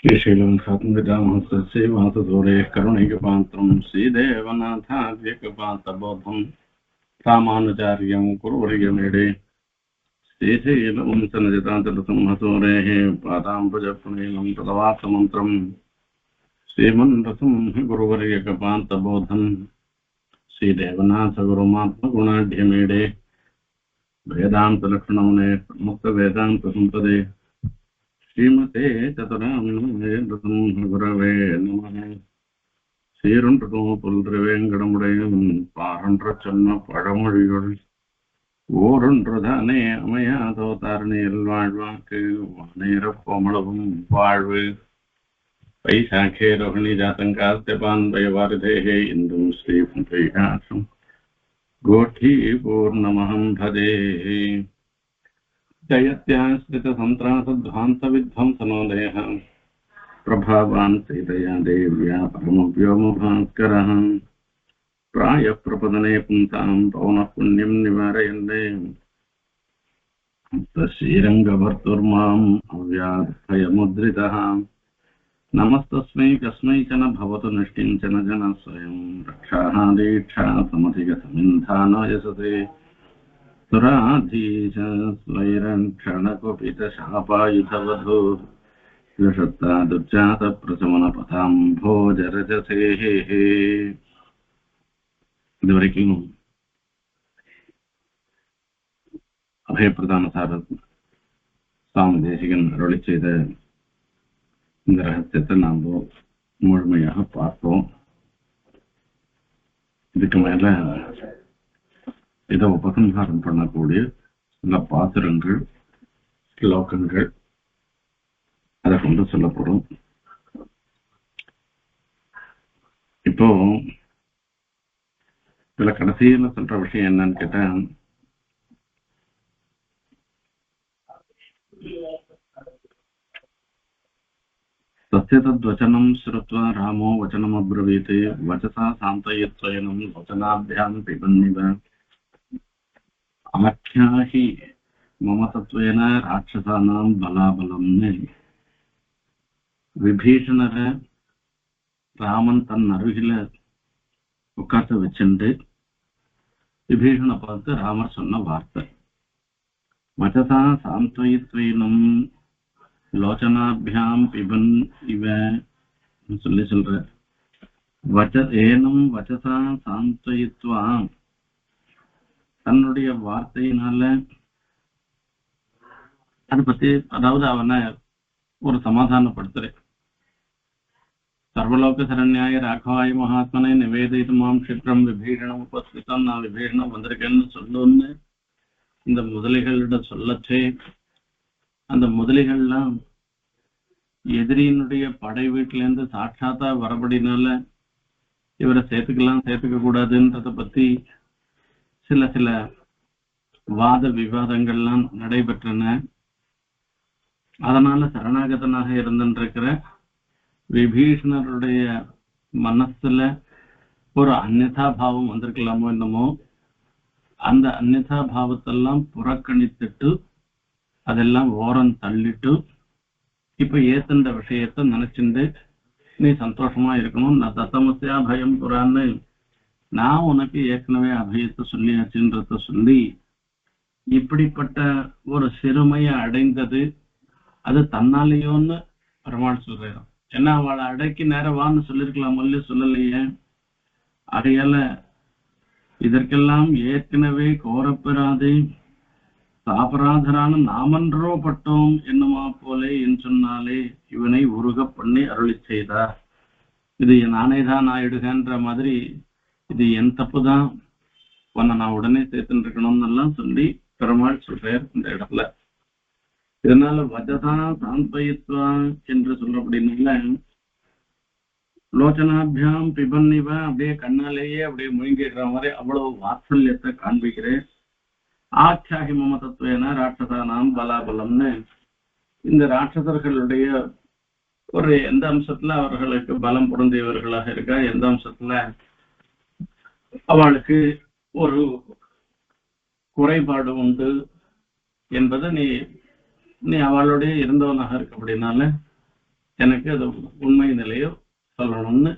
श्रीशैलं स्वातन्त्र्यमहस्तस्य वाससूरेः करुणैकपात्रं श्रीदेवनाथाद्यैकपात्रबोधं रामानुजार्यं कुरुवर्यमेडे श्रीशैलं सनजतातलसंहसूरेः पादाम्बुजप्रणीलं तदवासमन्त्रं श्रीमन्रसं गुरुवर्यकपात्रबोधं श्रीदेवनाथगुरुमात्मगुणाढ्यमेडे वेदान्तलक्षणमुने मुक्तवेदान्तसम्पदे श्रीमते चतुरामिनृतं गुरवे नमः சீரொன்றும் புல்றிவேங்கடமுடையும் பாரொன்ற சொன்ன பழமொழிகள் ஓரொன்றுதானே அமையாதோ தாரணியில் வாழ்வாக்கு வானேர கோமளவும் வாழ்வு வைசாಖே ரோகிணி ஜாத்தங்காஸ்தபான் பயவாரிதேகே இந்தும் ஸ்ரீ புண்டையாசம் கோட்டி பூர்ணமஹம் பதே जयत्याश्रितसन्त्रासध्वान्तविध्वंसनोदयः प्रभावान् सीतया देव्या परमव्योमभास्करः प्रायः प्रपदने पुंसां पौनः पुण्यं निवारयन्ते श्रीरङ्गभर्तुर्माम् अव्याधयमुद्रितः नमस्तस्मै कस्मैचन भवतु निष्किञ्चन जनः स्वयं रक्षाः दीक्षा समधिगतमिन्धानो यशसे सुराधीश स्वैरक्षणकुपितशापायुधवधू विषत्ता दुर्जातप्रशमनपथाम्भोजरजसेः இதுவரைக்கும் அபயப்பிரதான சாரர் சுவாமி தேசிகன் அருளி செய்த இந்த ரகசியத்தை நாம் முழுமையாக பார்த்தோம். இதுக்கு மேல இதை உபசம்ஹாரம் பண்ணக்கூடிய சில பாத்திரங்கள் ஸ்லோகங்கள் அதை கொண்டு சொல்ல போறோம். இப்போ இதுல கடைசியில சொல்ற விஷயம் என்னன்னு கேட்டா, சத்யதத்வச்சனம் ஸ்ருத்வா ராமோ வச்சனம் அப்ரவீத் வச்சசா சாந்தயத்வயனம் வச்சனாभ्याम பிபன்னிவ ஆख्याहि मम तत्वेन ராட்சசானாம் பலாபலம்னு விபீஷணர ராமன் தன் அருகில உட்கார்த்த வச்சுண்டு விபீஷண பார்த்து ராமர் சொன்ன வார்த்தை வச்சசா சாந்தயித்வீனம் லோச்சனாபியாம் பிபன் இவ சொல்லி சொல்ற ஏனம் வச்சசா சாந்தயித்வா தன்னுடைய வார்த்தையினால அதை பத்தி, அதாவது அவனை ஒரு சமாதானப்படுத்துறேன். சர்வலோக சரண்யாய ராகவாய மகாத்மனை நிவேதித்துமாம் க்ஷிப்ரம் விபீஷணம் உபஸ்திதம், நான் விபீஷணம் வந்திருக்கேன்னு சொல்லுன்னு இந்த முதலிகளிட சொல்லச்சே, அந்த முதலிகள்லாம் எதிரியினுடைய படை வீட்டிலேருந்து சாட்சாத்தா வரபடினால இவரை சேர்த்துக்கலாம் சேர்த்துக்க கூடாதுன்றத பத்தி சில வாத விவாதங்கள்லாம் நடைபெற்றன. அதனால சரணாகதனாக இருந்திருக்கிற விபீஷணருடைய மனசுல ஒரு அந்நியதா பாவம் வந்திருக்கலாமோ என்னமோ, அந்த அந்நியதா பாவத்தெல்லாம் புறக்கணித்துட்டு அதெல்லாம் ஓரம் தள்ளிட்டு இப்ப ஏத்துன்ற விஷயத்த நினைச்சுட்டு நீ சந்தோஷமா இருக்கணும். நான் தத்தமசியா பயம் புறான்னு நான் உனக்கு ஏற்கனவே அபயத்தை சொல்லியாச்சுன்றத சொல்லி இப்படிப்பட்ட ஒரு சிறுமையை அடைந்தது அது தன்னாலேயோன்னு பெருமாள் சொல்றாரு. ஏன்னா அவளை அடக்கி நேரவான்னு சொல்லிருக்கலாம், மொழி சொல்லலையே. அதையால இதற்கெல்லாம் ஏற்கனவே கோரப்பெறாதே சாபராதரான நாமன்றோ பட்டோம் என்னமா போலே என்று சொன்னாலே இவனை உருக பண்ணி அருளி செய்தார். இது நானேதான் ஆயிடுகின்ற மாதிரி, இது என் தப்புதான், உன்னை நான் உடனே சேர்த்துட்டு இருக்கணும்னு எல்லாம் சொல்லி பெருமாள் சொல்றார் இந்த இடத்துல. இதனால வஜதா சாந்தயித்வா என்று சொல்லப்படினால லோச்சனாபியாம் பிபன்னிவ அப்படியே கண்ணாலேயே அப்படியே முழுங்கிடுற மாதிரி அவ்வளவு வாத்சல்யத்தை காண்பிக்கிறேன். ஆச்சாகி மம தத்துவேன ராட்சசானாம் பலாபலம்னு இந்த ராட்சசர்களுடைய ஒரு எந்த அம்சத்துல அவர்களுக்கு பலம் பொருந்தியவர்களாக இருக்கா, எந்த அம்சத்துல அவளுக்கு ஒரு குறைபாடு உண்டு என்பதை நீ அவளுடைய இருந்தவனாக இருக்க அப்படின்னால எனக்கு அது உண்மை நிலையோ சொல்லணும்னு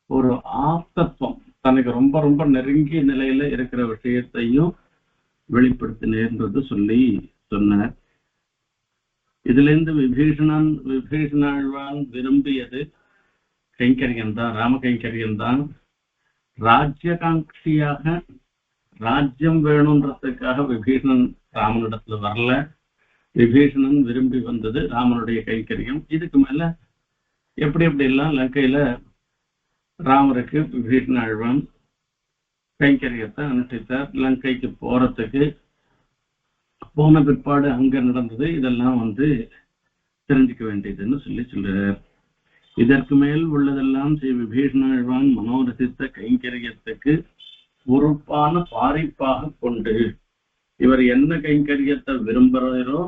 ஒரு ஆப்தத்துவம், தனக்கு ரொம்ப ரொம்ப நெருங்கிய நிலையில இருக்கிற விஷயத்தையும் வெளிப்படுத்தினேன்றது சொல்லி சொன்னார். இதுல இருந்து விபீஷணாழ்வான் விரும்பியது கைங்கரியம் தான், ராம கைங்கரியம் தான். ராஜ்யகாங்கியாக ராஜ்யம் வேணும்ன்றதுக்காக விபீஷணன் ராமனிடத்துல வரல. விபீஷணன் விரும்பி வந்தது ராமனுடைய கைங்கரியம். இதுக்கு மேல எப்படி எப்படி எல்லாம் லங்கையில ராமருக்கு விபீஷணாழ்வான் கைங்கரியத்தை அனுஷ்டித்தார். லங்கைக்கு போறதுக்கு போன பிற்பாடு அங்க நடந்தது இதெல்லாம் தெரிஞ்சுக்க வேண்டியதுன்னு சொல்லி சொல்றார். இதற்கு மேல் உள்ளதெல்லாம் ஸ்ரீ விபீஷணாழ்வான் மனோரசித்த கைங்கரியத்துக்கு பொறுப்பான பாரிப்பாக கொண்டு இவர் என்ன கைங்கரியத்தை விரும்புகிறாரோ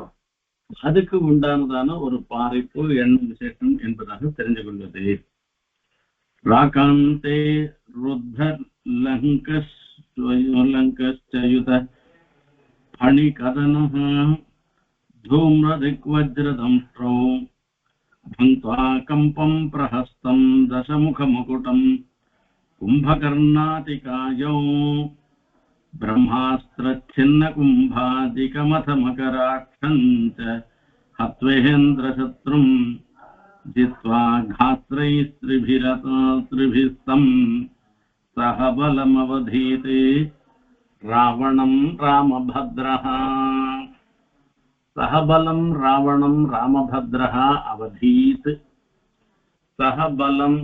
அதுக்கு உண்டானதான ஒரு பாரிப்பு எண்ண விசேஷம் என்பதாக தெரிந்து கொள்வது. ராகாந்தே ருத்தர் லங்கஸ்யுத பணிகதனஹ धूम्रदिग्वज्रदंष्ट्रौ भङ्क्त्वा कम्पं प्रहस्तं दशमुखमुकुटं कुम्भकर्णातिकायौ ब्रह्मास्त्रच्छिन्नकुम्भादिकमथमकराक्षं च हत्वेन्द्रशत्रुं जित्वा घात्रैस्त्रिभिस्तं सह बलमवधीते रावणं रामभद्रः. சகபலம் ராவணம் ராமபத்ரஹா அவதீத். சகபலம்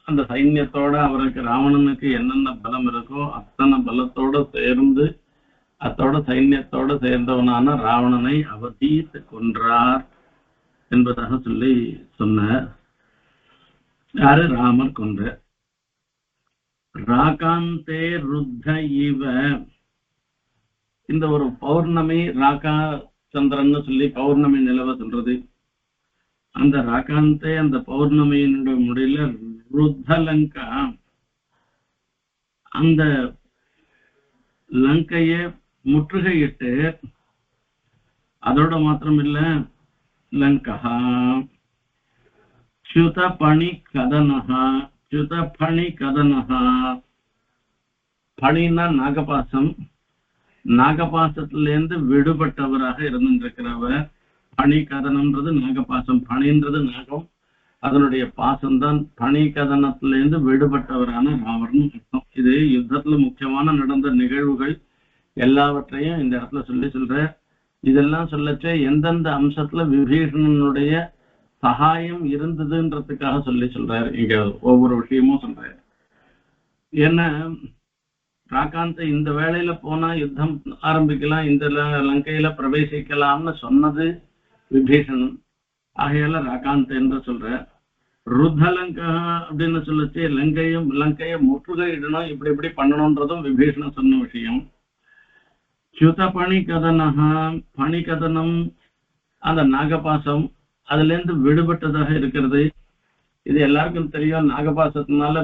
அந்த சைன்யத்தோட அவருக்கு ராவணனுக்கு என்னென்ன பலம் இருக்கோ அத்தனை பலத்தோட சேர்ந்து அத்தோட சைன்யத்தோட சேர்ந்தவனான ராவணனை அவதீத் கொன்றார் என்பதாக சொல்லி சொன்னார். யாரு? ராமர் கொன்ற. ராகாந்தே ருத்த இவ, இந்த ஒரு பௌர்ணமி ராகா சந்திரன்னு சொல்லி பௌர்ணமி நிலவ சொல்றது. அந்த ராகாந்தே அந்த பௌர்ணமியினுடைய முடியல ருத்த லங்கா, அந்த லங்கைய முற்றுகையிட்டு அதோட மாத்திரம் இல்ல லங்கா च्युत पणि कदनहा. च्युत पणि कदनहा, பணின்னா நாகபாசம். நாகபாசத்திலிருந்து விடுபட்டவராக இருந்திருக்கிறவர். பணி கதனம்ன்றது நாகபாசம், பணின்றது நாகம், அதனுடைய பாசம்தான். பணி கதனத்திலிருந்து விடுபட்டவரான ராவணன் அர்த்தம். இது யுத்தத்துல முக்கியமான நடந்த நிகழ்வுகள் எல்லாவற்றையும் இந்த இடத்துல சொல்ற. இதெல்லாம் சொல்லச்சே எந்தெந்த அம்சத்துல விபீஷணனுடைய சகாயம் இருந்ததுன்றதுக்காக சொல்றாரு. இங்க ஒவ்வொரு விஷயமும் சொல்றாரு. ஏன்னா ராகாந்த இந்த வேளையில போனா யுத்தம் ஆரம்பிக்கலாம், இந்த லங்கையில பிரவேசிக்கலாம்னு சொன்னது விபீஷணன். ஆகையால ராகாந்த என்று சொல்ற. ருத்தலங்கா அப்படின்னு சொல்லச்சு லங்கைய முற்றுகையிடணும், இப்படி இப்படி பண்ணணும்ன்றதும் விபீஷணன் சொன்ன விஷயம். சுத பணிகதனஹா, பணிகதனம் அந்த நாகபாசம் அதுல இருந்து விடுபட்டதாக இருக்கிறது. இது எல்லாருக்கும் தெரியும். நாகபாசத்தினால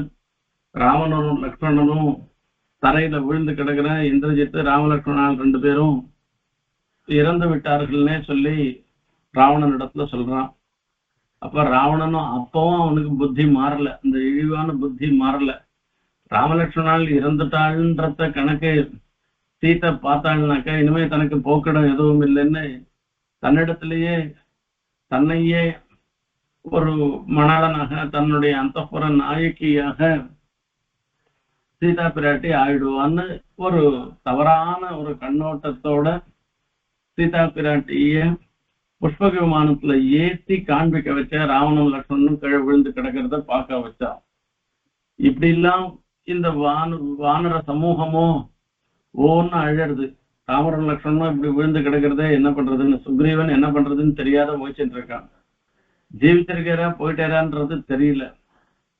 ராவணனும் லக்ஷ்மணனும் தரையில விழுந்து கிடக்கிற இந்திரஜித்து ராமலட்சுமணன் 2 பேரும் இறந்து விட்டார்கள்னே சொல்லி ராவணன் இடத்துல சொல்றான். அப்ப ராவணனும் அப்பவும் அவனுக்கு புத்தி மாறல, இந்த இழிவான புத்தி மாறல. ராமலட்சுமணால் இறந்துட்டாள்ன்றத கணக்கு சீத்தை பார்த்தாள்னாக்கா இனிமே தனக்கு போக்கிடம் எதுவும் இல்லைன்னு தன்னிடத்திலேயே தன்னையே ஒரு மணாளனாக தன்னுடைய அந்தப்புற நாயக்கியாக சீதா பிராட்டி ஆயிடுவான்னு ஒரு தவறான ஒரு கண்ணோட்டத்தோட சீதா பிராட்டிய புஷ்பக விமானத்துல ஏற்றி காண்பிக்க வச்ச. ராவணன் லக்ஷ்மணனும் கீழே விழுந்து கிடக்கிறத பார்க்க வச்சா. இப்படி எல்லாம் இந்த வானர சமூகமோ ஓன்னு அழறது. ராமரன் லக்ஷ்மணனும் இப்படி விழுந்து கிடக்கிறத என்ன பண்றதுன்னு, சுக்ரீவன் என்ன பண்றதுன்னு தெரியாத முயற்சிட்டு இருக்கான். ஜீவிச்சிருக்காரா போயிட்டாரான்றது தெரியல.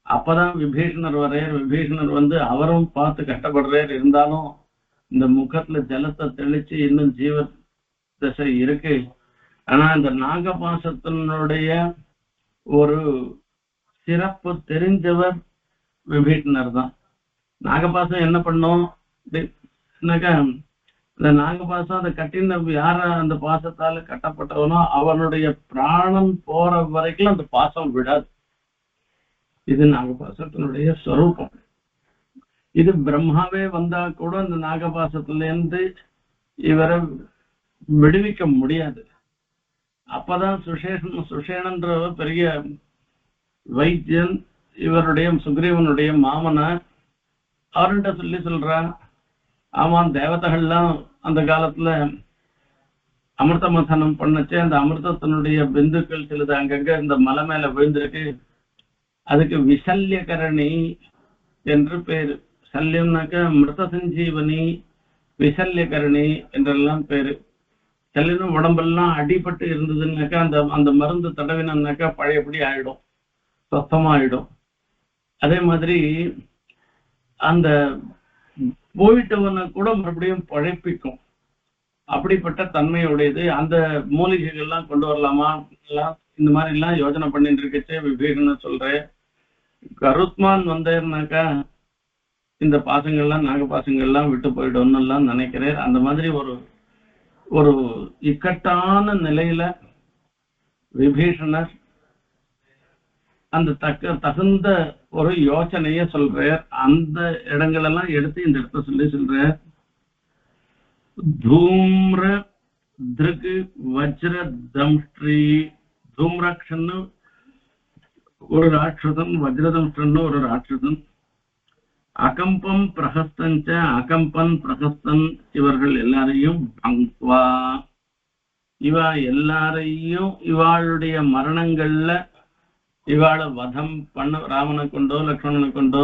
அப்பதான் விபீஷணர் வரையர். விபீஷணர் அவரும் பார்த்து கஷ்டப்படுறார். இருந்தாலும் இந்த முகத்துல ஜலத்தை தெளிச்சு இன்னும் ஜீவ தசை இருக்கு. ஆனா இந்த நாகபாசத்தினுடைய ஒரு சிறப்பு தெரிஞ்சவர் விபீஷணர் தான். நாகபாசம் என்ன பண்ணோம் இந்த நாகபாசம் அதை கட்டின யார அந்த பாசத்தால கட்டப்பட்டவனோ அவனுடைய பிராணம் போற வரைக்கும் அந்த பாசம் விடாது. இது நாகபாசத்தினுடைய ஸ்வரூபம். இது பிரம்மாவே வந்தா கூட அந்த நாகபாசத்துல இருந்து இவரை விடுவிக்க முடியாது. அப்பதான் சுஷேணன்ற பெரிய வைத்தியன் இவருடைய சுக்ரீவனுடைய மாமனார் அவர்கிட்ட சொல்றான், ஆமாம் தேவதைகள்லாம் அந்த காலத்துல அமிர்த மதனம் பண்ணச்சு, அந்த அமிர்தத்தினுடைய பிந்துக்கள் சிலது அங்கங்க இந்த மலை மேல விழுந்திருக்கு, அதுக்கு விசல்யகரணி என்று பேரு. சல்யம்னாக்க மிருத சஞ்சீவனி, விசல்யகரணி என்றெல்லாம் பேரு. சல்லினும் உடம்பெல்லாம் அடிபட்டு இருந்ததுன்னாக்கா அந்த மருந்து தடவினாக்கா பழையபடி ஆயிடும், சொத்தமாயிடும். அதே மாதிரி அந்த போயிட்டவனை கூட மறுபடியும் பழைப்பிக்கும். அப்படிப்பட்ட தன்மையுடையது. அந்த மூலிகைகள்லாம் கொண்டு வரலாமா இந்த மாதிரி எல்லாம் யோசனை பண்ணிட்டு இருக்கச்சே விவேகன்னு சொல்றேன். கருத்மான் வந்தேன்னாக்கா இந்த பாசங்கள்லாம் நாகபாசங்கள்லாம் விட்டு போயிடும்னு எல்லாம் நினைக்கிறேன். அந்த மாதிரி ஒரு இக்கட்டான நிலையில விபீஷணர் அந்த தகுந்த ஒரு யோசனைய சொல்றார். அந்த இடங்களெல்லாம் எடுத்து இந்த இடத்த சொல்ற தூம்ர திருக்கு வஜ்ர தம்ஸ்ரீ. தூம்ராட்சன்னு ஒரு ராட்சசன், வஜ்ரதம்ஸ்ரன்னு ஒரு ராட்சசன். அகம்பம் பிரகஸ்தஞ்ச அகம்பன் பிரகஸ்தன் இவர்கள் எல்லாரையும் பங்க்வா, இவா எல்லாரையும் இவாளுடைய மரணங்கள்ல இவாளை வதம் பண்ண, ராமனை கொண்டோ லக்ஷ்மணனை கொண்டோ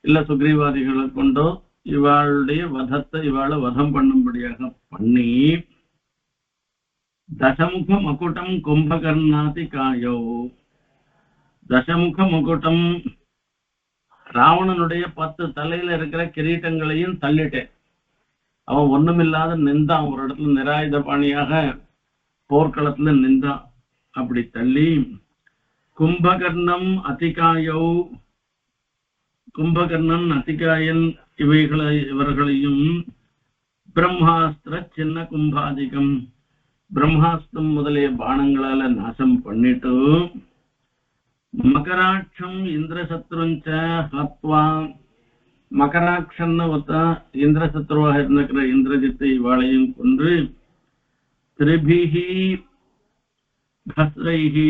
இல்ல சுக்ரீவாதிகளை கொண்டோ இவாளுடைய வதத்தை இவாளை வதம் பண்ணும்படியாக பண்ணி தசமுக மகுட்டம் கும்பகர்ணாதி காயோ. தசமுக மகுட்டம் ராவணனுடைய 10 தலையில இருக்கிற கிரீட்டங்களையும் தள்ளிட்டேன். அவன் ஒண்ணுமில்லாத நின்றான், ஒரு இடத்துல நிராயுத பாணியாக போர்க்களத்துல நின்றான். அப்படி தள்ளி கும்பகர்ணம் அதிகாயோ, கும்பகர்ணன் அதிகாயன் இவர்களையும் பிரம்மாஸ்திர சின்ன கும்பாதிகம், பிரம்மாஸ்திரம் முதலிய பானங்களால நாசம் பண்ணிட்டு மகராட்சம் இந்திரசத்ருஞ்ச ஹத்வா, மகராட்சன்னு ஒருத்தன் இந்திரசத்ருவாக இருந்திருக்கிற இந்திரஜித்தை இவாளையும் கொன்று திரிபிஹி பஸ்ரைஹி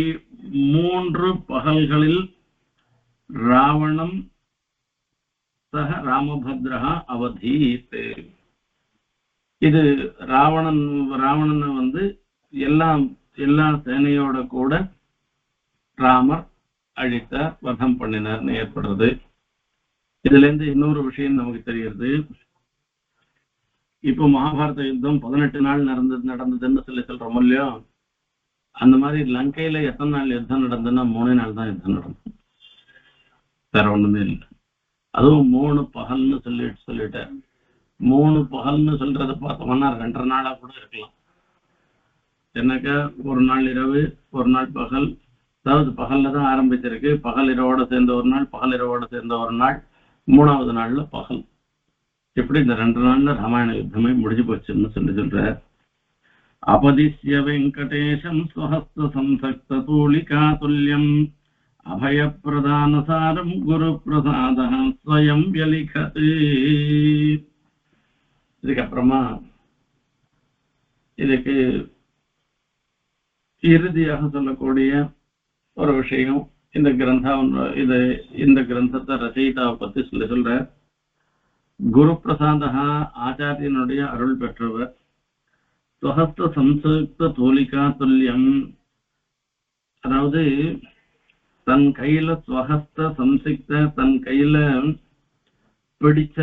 3 பகல்களில் ராவணம் சக ராமபத்ரஹ அவதீத். இது ராவணனை எல்லா சேனையோட கூட ராமர் அழித்தார், வதம் பண்ணினார்னு ஏற்படுறது. இதுல இருந்து இன்னொரு விஷயம் நமக்கு தெரிகிறது. இப்போ மகாபாரத யுத்தம் 18 நாள் நடந்ததுன்னு சொல்றோம் இல்லையோ, அந்த மாதிரி லங்கையில எத்தனை நாள் யுத்தம் நடந்ததுன்னா 3 நாள் தான் யுத்தம் நடந்தது, வேற ஒண்ணுமே இல்லை. அதுவும் 3 பகல்னு சொல்லிட்டார். 3 பகல்னு சொல்றதை பார்த்தோம்னா 2.5 நாளா கூட இருக்கலாம். என்னக்கா ஒரு நாள் இரவு ஒரு நாள் பகல், அதாவது பகல்ல தான் ஆரம்பிச்சிருக்கு, பகல் இரவோட சேர்ந்த ஒரு நாள், பகல் இரவோட சேர்ந்த ஒரு நாள், 3ஆவது நாள்ல பகல். எப்படி இந்த 2 நாள்ல ராமாயண யுத்தமே முடிஞ்சு போச்சுன்னு சொல்ற. அபதிஸ்ய வெங்கடேஷம் ஸ்வஹஸ்த சம்சக்த தூளிகா துல்லியம் அபயப்பிரதானசாரம் குரு பிரசாத ஸ்வயம் யலிகத். இதுக்கப்புறமா இதுக்கு இறுதியாக சொல்லக்கூடிய ஒரு விஷயம், இந்த கிரந்தத்தை ரச்சயிதாவை பத்தி சொல்ற. குரு பிரசாத ஆச்சாரியனுடைய அருள் பெற்றவர். ஸ்வஹஸ்த சம்சுக்த தூலிகா துல்லியம், அதாவது தன் கையில ஸ்வஹஸ்த சம்சிக்த தன் கையில பிடிச்ச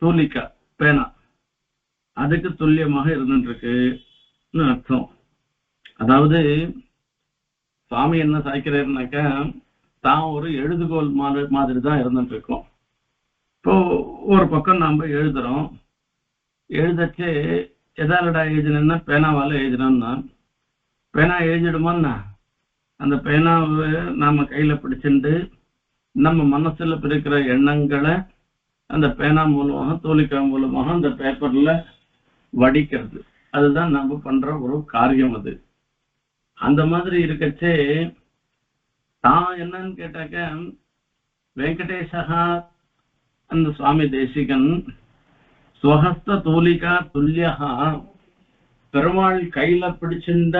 தூலிகா பேனா அதுக்கு துல்லியமாக இருந்துருக்குன்னு அர்த்தம். அதாவது சுவாமி என்ன சாய்க்கிறாருனாக்கா, தான் ஒரு எழுதுகோல் மாதிரி தான் இருந்துட்டு இருக்கோம். இப்போ ஒரு பக்கம் நாம எழுதுறோம், எழுதச்சே எதாலடா எழுதினா பேனாவால எழுதினோம்னா பேனா எழுதிடுமான்னா அந்த பேனாவை நாம கையில பிடிச்சிட்டு நம்ம மனசுல இருக்கிற எண்ணங்களை அந்த பேனா மூலமாக தூலிக்கா மூலமாக அந்த பேப்பர்ல வடிக்கிறது. அதுதான் நம்ம பண்ற ஒரு காரியம். அது அந்த மாதிரி இருக்கச்சே தான் என்னன்னு கேட்டாக்க வெங்கடேசா அந்த சுவாமி தேசிகன் ஸ்வஹஸ்த தூலிகா துல்லியா பெருமாள் கையில பிடிச்சிருந்த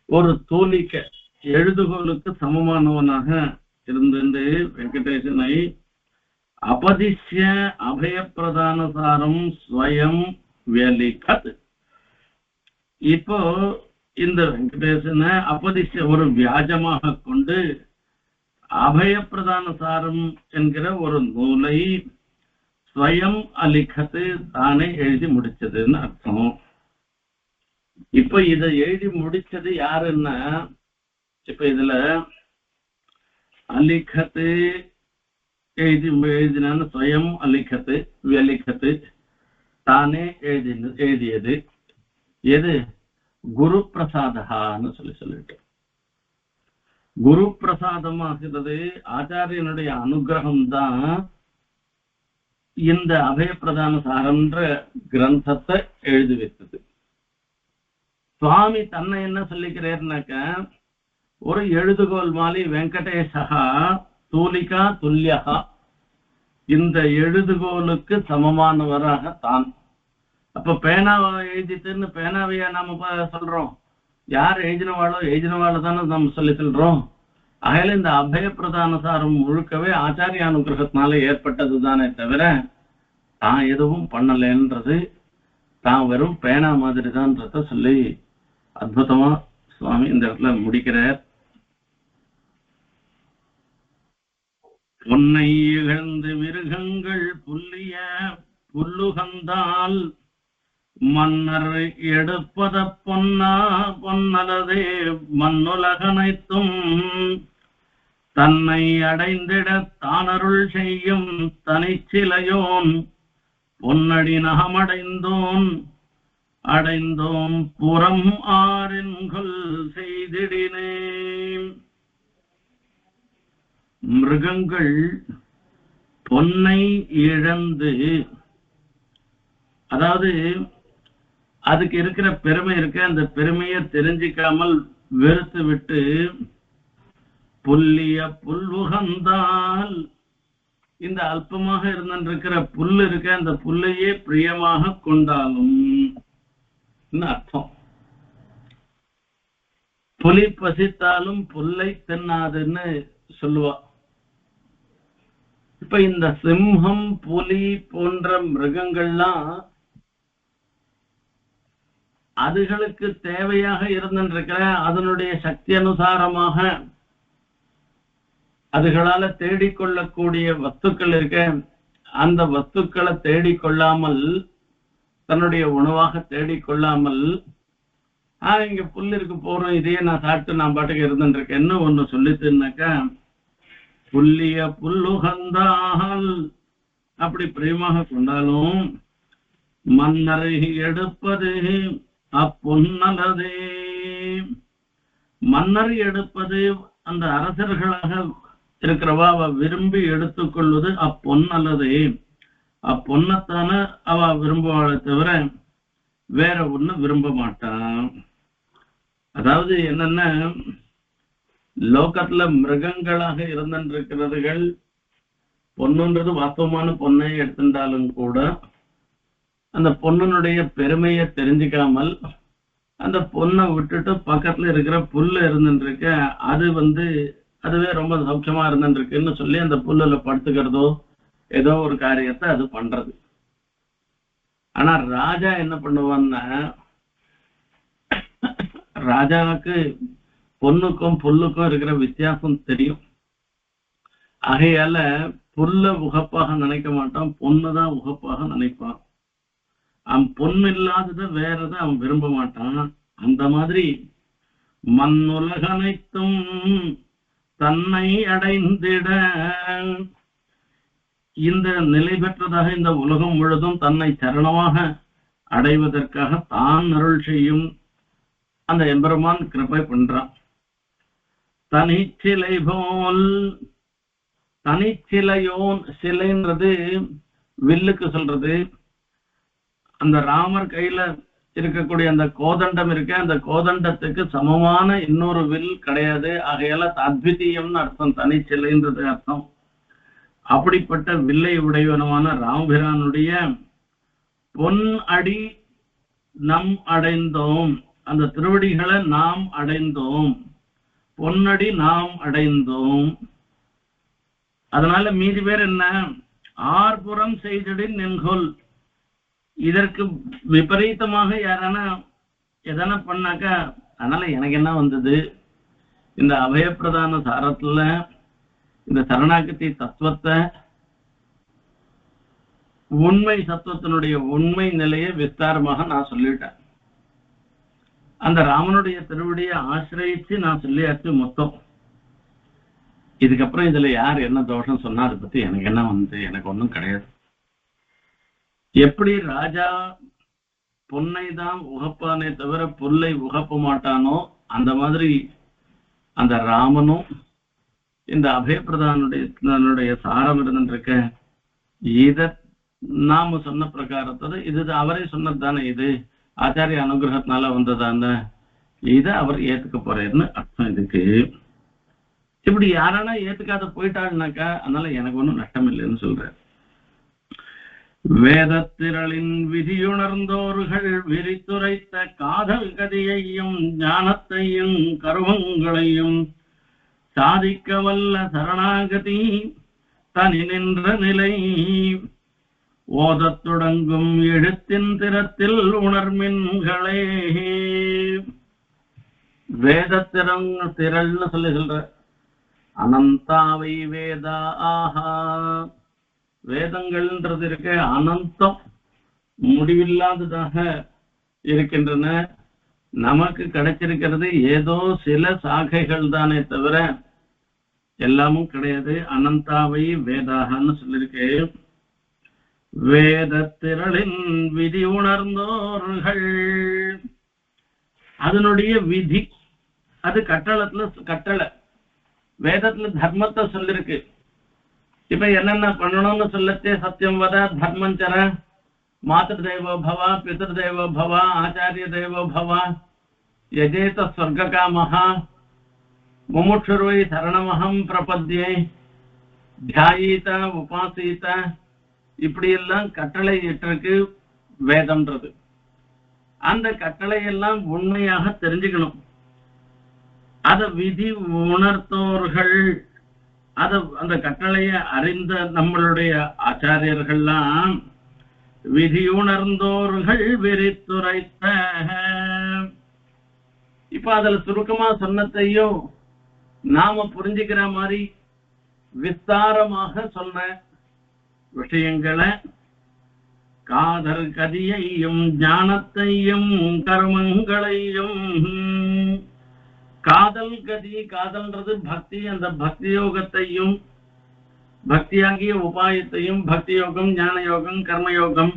ஒரு தூலிக்க எழுதுகோலுக்கு சமமானவனாக இருந்து வெங்கடேசனை அபதிஷ்ய அபயப்பிரதானசாரம் ஸ்வயம் வியலிகத். இப்போ இந்த வெங்கடேசனை அபதிஷ்ய ஒரு வியாஜமாக கொண்டு அபயப்பிரதானசாரம் என்கிற ஒரு நூலை ஸ்வயம் அலிகத்து தானே எழுதி முடிச்சதுன்னு அர்த்தம். இப்ப இதை எழுதி முடிச்சது யாருன்னா, இப்ப இதுல அலிகத்து எழுதினான்னு ஸ்வயம் அலிகத்து வியலிகத்து தானே எழுதியது எது? குரு பிரசாதகான்னு சொல்லிட்டு குரு பிரசாதம் ஆகிறது ஆச்சாரியனுடைய அனுகிரகம் தான் இந்த அபயப்பிரதான சாரம்ன்ற கிரந்தத்தை எழுதி வைத்தது. சுவாமி தன்னை என்ன சொல்லிக்கிறார்னாக்க, ஒரு எழுதுகோல் மாலி வெங்கடேசா தூலிகா துல்லியகா, இந்த எழுதுகோலுக்கு சமமானவராக தான். அப்ப பேனாவை எழுதிட்டுன்னு பேனாவையா நாம சொல்றோம்? யார் எழுதினவாளோ தானே நம்ம சொல்லி சொல்றோம். ஆகையில இந்த அபயப்பிரதான சாரம் முழுக்கவே ஆச்சாரிய அனுகிரகத்தினால ஏற்பட்டது தானே தவிர தான் எதுவும் பண்ணலன்றது, தான் வெறும் பேனா மாதிரி தான்றத சொல்லி அற்புதமா சுவாமி இந்த இடத்துல முடிக்கிறார். பொன்னை இகழ்ந்து மிருகங்கள் புல்லிய புல்லுகந்தால் மன்னர் எடுப்பத பொன்னலதே மண்ணுலகனைத்தும் தன்னை அடைந்திட தானருள் செய்யும் தனிச்சிலையோன் பொன்னடி அடைந்தோம் புறம் ஆறின்கொல் செய்திடினே. மிருகங்கள் பொன்னை இழந்து, அதாவது அதுக்கு இருக்கிற பெருமை இருக்கு, அந்த பெருமையை தெரிஞ்சிக்காமல் வெறுத்து விட்டு புல்லிய புல்லுகந்தால், இந்த அல்பமாக இருந்திருக்கிற புல்லு இருக்க அந்த புல்லையே பிரியமாக கொண்டாலும் அர்த்தம். புலி பசித்தாலும் புல்லை தின்னாதுன்னு சொல்லுவா. இப்ப இந்த சிம்ஹம் புலி போன்ற மிருகங்கள்லாம் அதுகளுக்கு தேவையாக இருந்திருக்கிற அதனுடைய சக்தி அனுசாரமாக அதுகளால தேடிக்கொள்ளக்கூடிய வஸ்துக்கள் இருக்க, அந்த வஸ்துக்களை தேடிக்கொள்ளாமல், தன்னுடைய உணவாக தேடிக்கொள்ளாமல், இங்க புல் இருக்கு போறோம், இதையே நான் சாப்பிட்டு நான் பாட்டுக்கு இருந்துருக்கேன் என்ன ஒண்ணு சொல்லிட்டுனாக்கா, புல்லிய புல்லுகந்தால் அப்படி பிரியமாக கொண்டாலும் மன்னரை எடுப்பது அப்பொன்னலதே. மன்னர் எடுப்பது அந்த அரசர்களாக இருக்கிறவா அவ விரும்பி எடுத்துக்கொள்வது அப்பொன்னலதே. அப்பொன்னத்தான அவ விரும்புவாளை தவிர வேற ஒண்ணு விரும்ப மாட்டான். அதாவது என்னன்னா, லோகத்துல மிருகங்களாக இருந்திருக்கிறதுகள் பொண்ணுன்றது வாஸ்தவமான பொண்ணை எடுத்துட்டாலும் கூட அந்த பொண்ணுனுடைய பெருமையை தெரிஞ்சுக்காமல் அந்த பொண்ணை விட்டுட்டு பக்கத்துல இருக்கிற புல்லு இருந்துருக்க, அது அதுவே ரொம்ப சௌக்கியமா இருந்துருக்குன்னு சொல்லி அந்த புல்லுல படுத்துக்கிறதோ ஏதோ ஒரு காரியத்தை அது பண்றது. ஆனா ராஜா என்ன பண்ணுவான்னா, ராஜாவுக்கு பொண்ணுக்கும் புல்லுக்கும் இருக்கிற வித்தியாசம் தெரியும். ஆகையால புல்ல உகப்பாக நினைக்க மாட்டான், பொண்ணுதான் உகப்பாக நினைப்பான். அவன் பொண்ணு இல்லாதத வேறத அவன் விரும்ப மாட்டான். அந்த மாதிரி மண்ணுலகனைத்தும் தன்னை அடைந்திட, இந்த நிலை பெற்றதாக இந்த உலகம் முழுதும் தன்னை சரணமாக அடைவதற்காக தான் அருள் செய்யும் அந்த எம்பெருமான் கிருபை பண்றான். தனிச்சிலை போல், தனிச்சிலையோன், சிலைன்றது வில்லுக்கு சொல்றது. அந்த ராமர் கையில இருக்கக்கூடிய அந்த கோதண்டம் இருக்கு, அந்த கோதண்டத்துக்கு சமமான இன்னொரு வில் கிடையாது. ஆகையால அத்விதீயம்னு அர்த்தம், தனிச்சிலைன்றது அர்த்தம். அப்படிப்பட்ட வில்லை உடையவனமான ராமபிரானுடைய பொன் அடி நம் அடைந்தோம், அந்த திருவடிகளை நாம் அடைந்தோம், பொன்னடி நாம் அடைந்தோம். அதனால மீதி பேர் என்ன, ஆர்புறம் செய்திடின் நென்கொல். இதற்கு விபரீதமாக யாரான எதனா பண்ணாக்கா, அதனால எனக்கு என்ன வந்தது, இந்த அபயப்பிரதான சாரத்துல இந்த சரணாகதி தத்துவத்தை, உண்மை தத்துவத்தினுடைய உண்மை நிலையை விஸ்தாரமாக நான் சொல்லிட்டேன். அந்த ராமனுடைய திருவடியை ஆசிரியிச்சு நான் சொல்லியாச்சு மொத்தம். இதுக்கப்புறம் இதுல யார் என்ன தோஷம் சொன்னா அதை பத்தி எனக்கு என்ன வந்து, எனக்கு ஒன்றும் கிடையாது. எப்படி ராஜா பொன்னை தான் உகப்பானே தவிர புல்லை உகப்ப மாட்டானோ, அந்த மாதிரி அந்த ராமனும் இந்த அபயப்பிரதானுடைய சாரம் இருந்துருக்க, இத நாம சொன்ன பிரகாரத்தோட இது அவரே சொன்னது தானே, இது ஆச்சாரிய அனுகிரகத்தினால வந்ததான, இதை அவர் ஏத்துக்க போறேன்னு அர்த்தம் இதுக்கு. இப்படி யாரானா ஏத்துக்காத போயிட்டாள்னாக்கா அதனால எனக்கு ஒன்றும் நஷ்டம் இல்லைன்னு சொல்ற. வேதத்திரளின் விதியுணர்ந்தோர்கள் விரித்துரைத்த காதல் கதியையும் ஞானத்தையும் கருவங்களையும் சாதிக்க வல்ல சரணாகதி தனி நின்ற நிலை ஓதத் தொடங்கும் எழுத்தின் திறத்தில் உணர்மின்களே. வேதத்திரள்னு சொல்ற அனந்தாவை வேதா ஆஹா, வேதங்கள்ன்றது இருக்க அனந்தம், முடிவில்லாததாக இருக்கின்றன. நமக்கு கிடைச்சிருக்கிறது ஏதோ சில சாகைகள் தானே தவிர எல்லாமும் கிடையாது. அனந்தாவை வேதாகன்னு சொல்லிருக்கு. வேதத்திரளின் விதி உணர்ந்தோர்கள், அதனுடைய விதி, அது கட்டளை வேதத்துல தர்மத்தை சொல்லிருக்கு. இப்ப என்னென்ன பண்ணணும்னு சொல்லச்சே, சத்தியம் வத, தர்மஞ்சர, மாத்திரு தேவோ பவ, பிதர் தேவோ பவ, ஆச்சாரிய தேவோ பவ, யஜேத ஸ்வர்க காமஹா, முமுட்சுர்வை சரணமஹம் பிரபத்யே, தியாயீத உபாசீத, இப்படி எல்லாம் கட்டளை இட்டிருக்கு வேதம்ன்றது. அந்த கட்டளை எல்லாம் உண்மையாக தெரிஞ்சுக்கணும். அத விதி உணர்த்தோர்கள், அந்த கட்டளைய அறிந்த நம்மளுடைய ஆச்சாரியர்கள்லாம் விதி உணர்ந்தோர்கள் விரித்துரைத்த. இப்ப அதுல சுருக்கமா சொன்னதையும் நாம புரிஞ்சுக்கிற மாதிரி விஸ்தாரமாக சொன்ன விஷயங்களை, காதல் கதியையும் ஞானத்தையும் கர்மங்களையும், காதல் கதி, காதல்ன்றது பக்தி, அந்த பக்தி யோகத்தையும் பக்தியாகிய உபாயத்தையும், பக்தி யோகம், ஞான யோகம், கர்மயோகம்,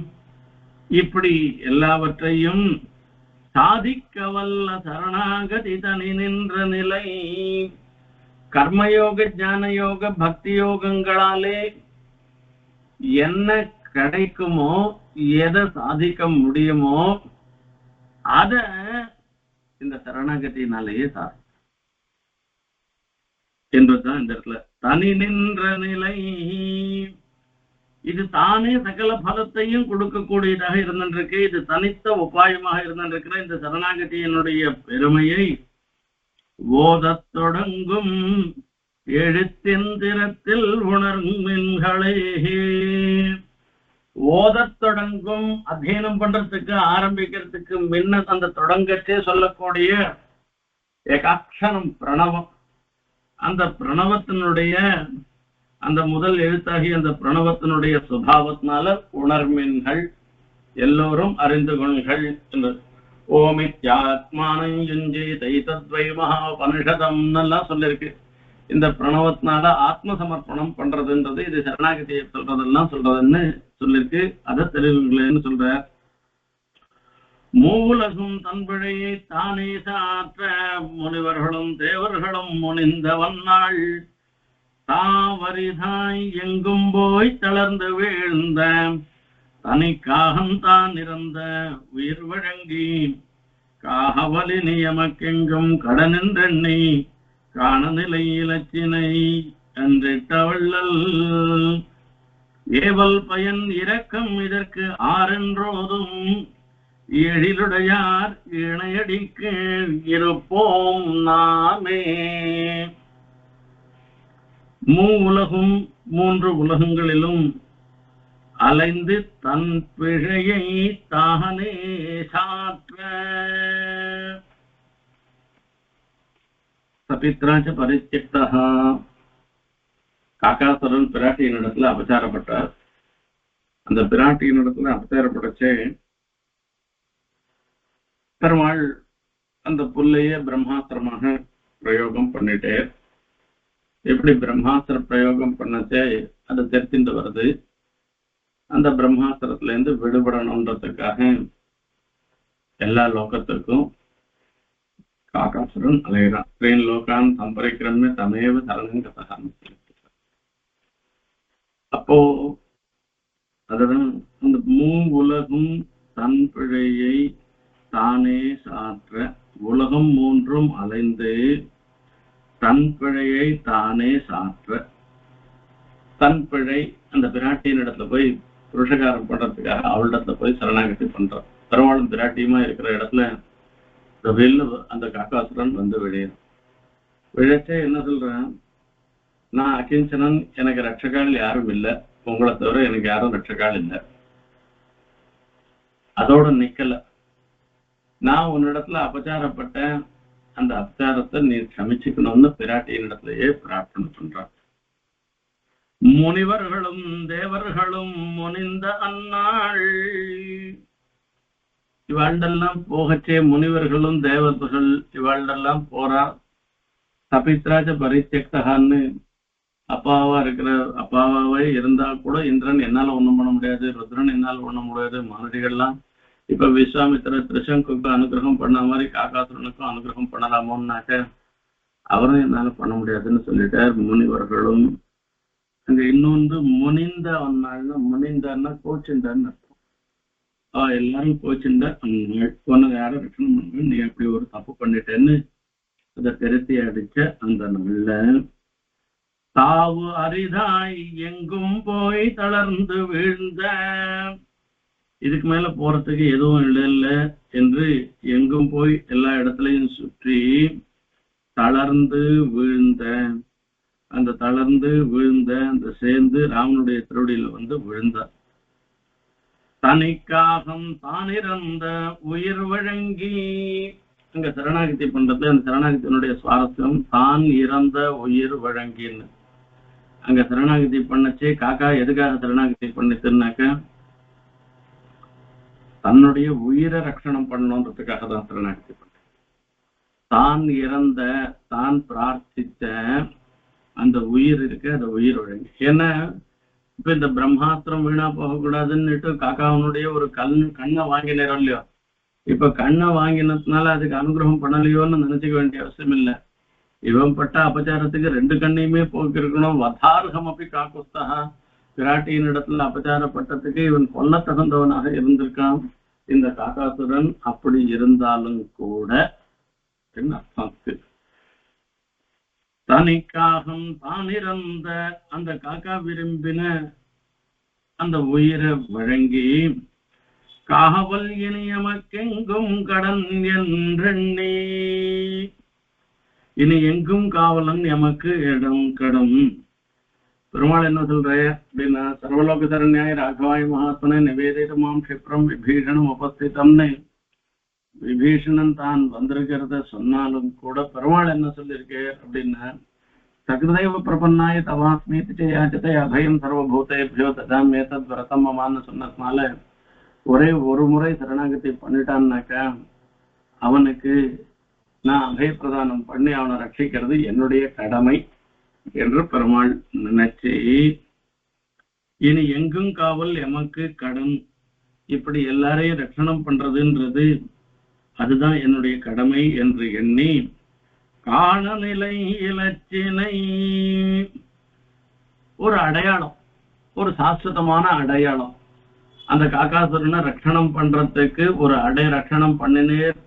இப்படி எல்லாவற்றையும் சாதிக்க வல்ல சரணாகதி தனி நின்ற நிலை. கர்மயோக, ஞான யோக, பக்தி யோகங்களாலே என்ன கிடைக்குமோ, எதை சாதிக்க முடியுமோ அத இந்த சரணாகதியினாலேயே சார் என்பதுதான் இந்த இடத்துல தனி நின்ற நிலை. இது தானே சகல பலத்தையும் கொடுக்கக்கூடியதாக இருந்திருக்கு. இது தனித்த உபாயமாக இருந்திருக்கிற இந்த சரணாகதியினுடைய பெருமையை ஓதத் தொடங்கும் எழுத்திந்திரத்தில் உணர்மின்களே. ஓதத் தொடங்கும், அத்தியனம் பண்றதுக்கு ஆரம்பிக்கிறதுக்கு முன்ன அந்த தொடங்கச்சே சொல்லக்கூடிய ஏகாட்சரம் பிரணவம், அந்த பிரணவத்தினுடைய அந்த முதல் எழுத்தாகி அந்த பிரணவத்தினுடைய சுபாவத்தினால உணர்மின்கள், எல்லோரும் அறிந்து கொள்கள் என்று. ஓமித்யாத்மானம் யுஞ்சே தைதத்வை மகாபனிஷதம் எல்லாம் சொல்லிருக்கு. இந்த பிரணவத்தினால ஆத்ம சமர்ப்பணம் பண்றதுன்றது இது சரணாகதியை சொல்றதெல்லாம் சொல்றதுன்னு சொல்லிருக்கு. அதை தெரிவிங்களேன்னு சொல்ற. மூவுலகும் தன்பிழையை தானே சாற்ற முனிவர்களும் தேவர்களும் முனிந்த வன்னாள் தாவரிதாய் எங்கும் போய் தளர்ந்து வீழ்ந்த தனிக்காகத்தான் இறந்த உயிர் வழங்கி காகவலி நியமக்கெங்கும் கடனென்றெண்ணி காணநிலை இலச்சினை என்றிட்டவள்ளல் ஏவல் பயன் இரக்கம் இதற்கு ஆரென்றோதும் எழிலுடையார் இணையடிக்கு இருப்போம் நாமே. மூவுலகும் மூன்று உலகங்களிலும் அலைந்து தன் பிழையை தானே சாற்ற சபித்ராச்ச பரித்யக்தா. காக்காசுரன் பிராட்டியின் இடத்துல அபச்சாரப்பட்டார். அந்த பிராட்டியின் இடத்துல அபச்சாரப்படச்சே பெருமாள் அந்த புல்லையே பிரம்மாஸ்திரமாக பிரயோகம் பண்ணிட்டே. எப்படி பிரம்மாஸ்திர பிரயோகம் பண்ணச்சே அது தெரிந்து வருது. அந்த பிரம்மாஸ்திரத்துல இருந்து விடுபடணுன்றதுக்காக எல்லா லோகத்திற்கும் காக்காசுரன் அலைகிறான். ட்ரெயின் லோகான் சம்பரிக்கிறன்னு தமேவ சரணங்கதான். அப்போ அதுதான் அந்த உலகும் தன் பிழையை தானே சாற்ற. உலகம் மூன்றும் அலைந்து தன் பிழையை தானே சாற்ற. தன் பிழை அந்த பிராட்டியின் இடத்துல போய் புருஷகாரம் பண்றதுக்காக அவளிடத்துல போய் சரணாகதி பண்றான். பெருமாளும் பிராட்டியுமா இருக்கிற இடத்துல இந்த வெள்ளு அந்த காக்காசுரன் வந்து விழையும். விழைச்சே என்ன சொல்றேன், நான் அகிஞ்சனன், எனக்கு ரட்சகால் யாரும் இல்லை, உங்களை தவிர எனக்கு யாரும் ரட்சகால் இல்லை. அதோட நிக்கல, நான் உன்னிடத்துல அபச்சாரப்பட்ட அந்த அபச்சாரத்தை நீ சமிச்சுக்கணும்னு பிராட்டியின் இடத்துலயே பிரார்த்தனை பண்றான். முனிவர்களும் தேவர்களும் முனிந்த அந்நாள். இவாழ்டெல்லாம் போகச்சே முனிவர்களும் தேவர்கள் இவாழ்டெல்லாம் போறா. சபித்ராஜ பரித்யக்தகான்னு அப்பாவா இருக்கிற அப்பாவாவே இருந்தா கூட இந்திரன் என்னால ஒண்ணும் பண்ண முடியாது, ருத்ரன் என்னால ஒண்ண முடியாது, மனுஷிகள்லாம் இப்ப விஸ்வாமித்திர திருசங்குக்கு அனுகிரகம் பண்ண மாதிரி காக்காசுரனுக்கும் அனுகிரகம் பண்ணலாமோன்னாக்க அவரும் என்னால பண்ண முடியாதுன்னு சொல்லிட்டார். முனிவர்களும் அங்க இன்னொன்று முனிந்த அந்நாள்னா, முனிந்தான்னா கோச்சுண்டான்னு அர்த்தம். எல்லாரும் கோச்சுண்டா உனக்கு யாரும் ரட்சணம் பண்ண, நீ அப்படி ஒரு தப்பு பண்ணிட்டேன்னு அதை திருத்தி அடிச்ச அந்த நாள்ல தாவு அரிதாய் எங்கும் போய் தளர்ந்து வீழ்ந்த. இதுக்கு மேல போறதுக்கு எதுவும் இல்லை என்று எங்கும் போய் எல்லா இடத்துலையும் சுற்றி தளர்ந்து வீழ்ந்த. அந்த தளர்ந்து வீழ்ந்த அந்த சேர்ந்து ராமனுடைய திருவடியில வந்து விழுந்தார். தனிக்காகம் தானிறந்த உயிர் வழங்கி. அங்க சரணாகதி பண்றது அந்த சரணாகத்தினுடைய சுவாரஸ்யம் தான் இறந்த உயிர் வழங்கின்னு. அங்க சரணாகதி பண்ணச்சே காக்கா எதுக்காக சரணாகதி பண்ணிச்சுன்னாக்க தன்னுடைய உயிரை ரட்சணம் பண்ணணுன்றதுக்காக தான் சரணாகதி பண்ண. தான் இறந்த தான் பிரார்த்தித்த அந்த உயிர் இருக்கு, அந்த உயிர் வழங்கி. ஏன்னா இப்ப இந்த பிரம்மாஸ்திரம் வீணா போகக்கூடாதுன்னுட்டு காக்காவனுடைய ஒரு கண்ணை வாங்கினோம் இல்லையோ. இப்ப கண்ணை வாங்கினதுனால அதுக்கு அனுகிரகம் பண்ணலையோன்னு நினைச்சுக்க வேண்டிய அவசியம் இல்லை. இவன் பட்ட அபச்சாரத்துக்கு ரெண்டு கண்ணையுமே போக்கிருக்கணும். வதார்கம் அப்படி காக்குஸ்தா. பிராட்டியின் இடத்துல அபச்சாரப்பட்டதுக்கு இவன் கொல்ல தகுந்தவனாக இருந்திருக்கான் இந்த காக்காசுரன். அப்படி இருந்தாலும் கூட அர்த்தம், தனிக்காகம் தானிறந்த அந்த காக்கா விரும்பின அந்த உயிரை வழங்கி காவல் இனியமக்கெங்கும் கடன் என்றெண்ணி. இனி எங்கும் காவலன் எமக்கு இடம் கடம். பெருமாள் என்ன சொல்ற அப்படின்னா, சர்வலோக சரண்யாய ராகவாய் மகாத்மனை நிவேதிதமாம் க்ஷிப்ரம் விபீஷணம் உபஸ்திதம்னு விபீஷணன் தான் வந்திருக்கிறத சொன்னாலும் கூட பெருமாள் என்ன சொல்லியிருக்கே அப்படின்னா, சகிருதைவ பிரபன்னாய தவாஸ்மீதி யாச்சத்தை அபயம் சர்வபூதேபியோ ததாமேதத் விரதம் மமான்னு சொன்னதுனால ஒரே ஒரு முறை சரணாகதி பண்ணிட்டான்னாக்கா அவனுக்கு நான் அபயப்பிரதானம் பண்ணி அவனை ரட்சிக்கிறது என்னுடைய கடமை என்று பெருமாள் நினைச்சு, இனி எங்கும் காவல் எமக்கு கடன். இப்படி எல்லாரையும் ரட்சணம் பண்றதுன்றது அதுதான் என்னுடைய கடமை என்று எண்ணி காணநிலை இலச்சினை, ஒரு அடையாளம், ஒரு சாஸ்வதமான அடையாளம். அந்த காக்காசுரனை ரட்சணம் பண்றதுக்கு ஒரு ரட்சணம் பண்ணினேர்.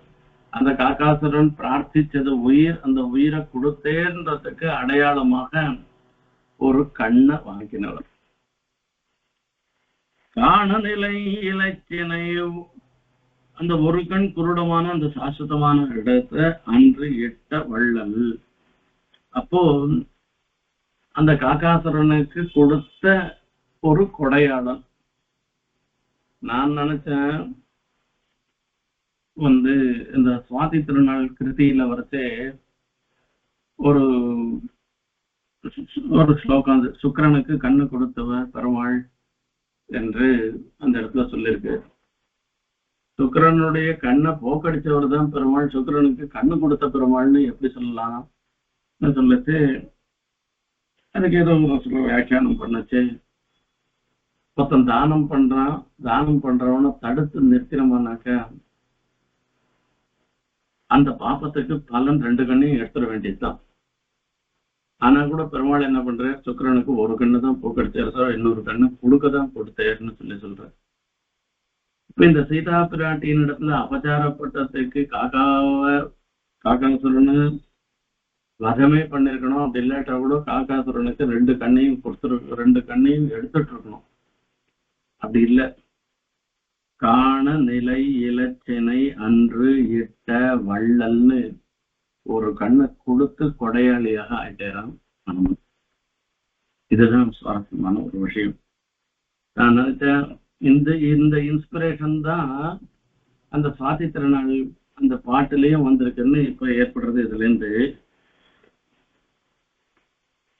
அந்த காக்காசுரன் பிரார்த்திச்சது உயிர், அந்த உயிரை கொடுத்தேன்றதுக்கு அடையாளமாக ஒரு கண்ணை வாங்கினவர். காண நிலை இலச்சினை, அந்த ஒரு கண் குருடமான அந்த சாஸ்வதமான இடத்தை அன்று எட்ட வள்ளல். அப்போ அந்த காக்காசுரனுக்கு கொடுத்த ஒரு கொடையாளன். நான் நினைச்சேன் இந்த சுவாதி திருநாள் கிருதியில வரைச்சே ஒரு ஸ்லோகம், அது சுக்கிரனுக்கு கண்ணு கொடுத்தவர் பெருமாள் என்று அந்த இடத்துல சொல்லியிருக்கு. சுக்கிரனுடைய கண்ணை போக்கடிச்சவர் தான் பெருமாள், சுக்கிரனுக்கு கண்ணு கொடுத்த பெருமாள்னு எப்படி சொல்லலாம் சொல்லிட்டு அதுக்கு ஏதோ வியாக்கியானம் பண்ணுச்சு. மொத்தம் தானம் பண்றான், தானம் பண்றவனை தடுத்து நிறுத்தினோம்னாக்க அந்த பாப்பத்துக்கு பலன் 2 கண்ணையும் எடுத்துட வேண்டியதுதான். ஆனா கூட பெருமாள் என்ன பண்ற, சுக்கிரனுக்கு ஒரு கண்ணு தான் போக்கடிச்சாரு, இன்னொரு கண்ணு கொடுக்கதான் கொடுத்தேன்னு சொல்ற. இப்ப இந்த சீதா பிராட்டியின் இடத்துல அபச்சாரப்பட்டதுக்கு காக்காசுரனு வதமே பண்ணிருக்கணும். அப்படி இல்லாட்டா கூட காக்காசுரனுக்கு 2 கண்ணையும் கொடுத்துரு, 2 கண்ணையும் எடுத்துட்டு இருக்கணும். அப்படி இல்லை. காண நிலை இலச்சினை அன்று இட்ட வள்ளல்னு ஒரு கண்ணை கொடுத்து கொடையாளியாக ஆயிட்டேராம் அனுமன். இதுதான் சுவாரஸ்யமான ஒரு விஷயம். நான் நினைச்சேன் இந்த இன்ஸ்பிரேஷன் தான் அந்த சுவாதி திருநாள் அந்த பாட்டுலயும் வந்திருக்குன்னு இப்ப ஏற்படுறது. இதுல இருந்து